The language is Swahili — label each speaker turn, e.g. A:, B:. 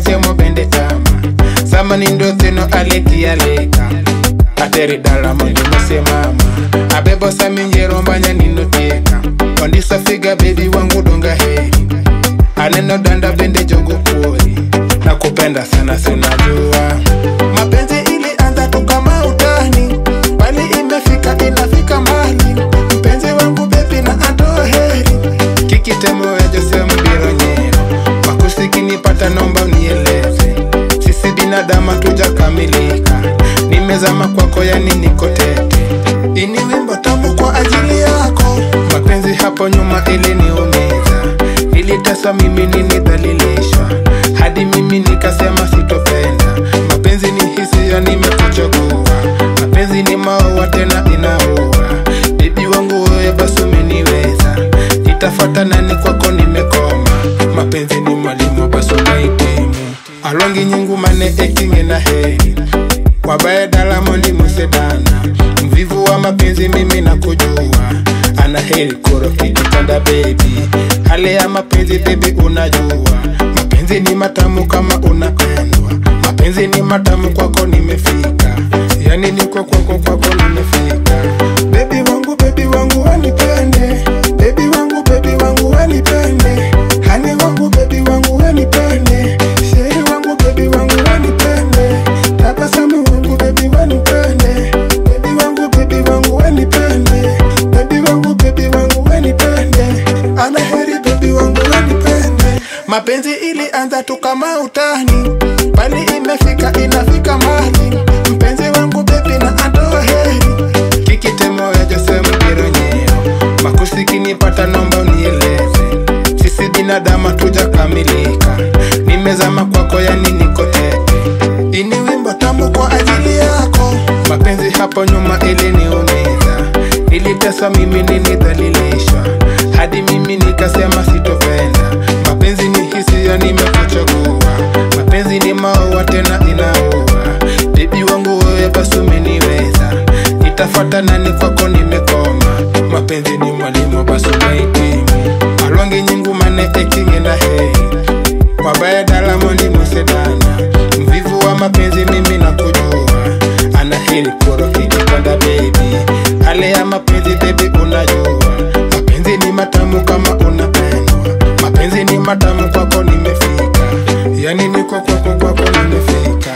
A: chemo bende tama. Sama nindo thino aleki aleka. Ateri dala mondi mose mama. Abebo saminjero mbanya nino teka. Kondisa figa baby wangu donga heri. Aneno danda bende jogo kuori. Nakupenda sana sinajua. Mapenzi ilianza tu kama utani, bali imefika inafika mbali. Mpenzi wangu baby na ando heri. Kikitemo ya Jose Mbiro Nyero. Makusiki nipata nomba unieleze. Sisi binadamu tujakamilika. Nimezama kwako yani niko tete. Ini wimbo tamu kwa ajili yako. Mapenzi hapo nyuma iliniumiza. Ilitesa mimi nilidhalilishwa. Hadi mimi nikasema sitopenda. Mapenzi ni hisia nimekuchagua. Mapenzi ni maua tena inaua. Bibi wangu wewe basi umeniweza. Nitafuata nani kwako nimekoma. Mapenzi ni mwalimu basi unahitimu. Alongi nyingu mane ekinge na heri. Wabaya dala mondi musedana. Mvivu wa mapenzi mimi nakujua. Ana heri kuro kijitanda baby. Hale ya mapenzi baby unajua. Mapenzi ni matamu kama unapendwa. Mapenzi ni matamu kwako nimefika. Yani niko kwako nimefika. Baby wangu wanipende. Baby wangu wanipende. Hani wangu wanipende. Sheri wangu baby wangu wanipende. Tabasamu wangu baby wanipende. Baby wangu wanipende. Baby wangu wanipende. Ana heri baby wangu wanipende. Mapenzi ilianza tu kama utani, bali imefika inafika mbali. Mpenzi wangu baby na ando heri. Kikitemo ya Jose Mbiro Nyero. Makusiki nipata nomba unieleze. Sisi binadamu tujakamilika. Nimezama kwako yani niko tete. Ini wimbo tamu kwa ajili yako. Mapenzi hapo nyuma iliniumiza. Ilitesa mimi nilidhalilishwa. Hadi mimi nikasema sitopenda. Mapenzi ni hisia nimekuchagua. Mapenzi ni maua tena inaua. Bibi wangu wewe basi umeniweza. Nitafuata nani kwako nimekoma. Mapenzi ni mwalimu basi unahitimu. Alongi nyingu mane ekinge na heri. Wabaya dala mondi musedana. Mvivu wa mapenzi mimi nakujua. Ana heri kuro kijitanda baby. Hale ya mapenzi baby unajua. Mapenzi ni matamu kama unapendwa. Mapenzi ni matamu kwako nimefika. Yani niko kwako nimefika.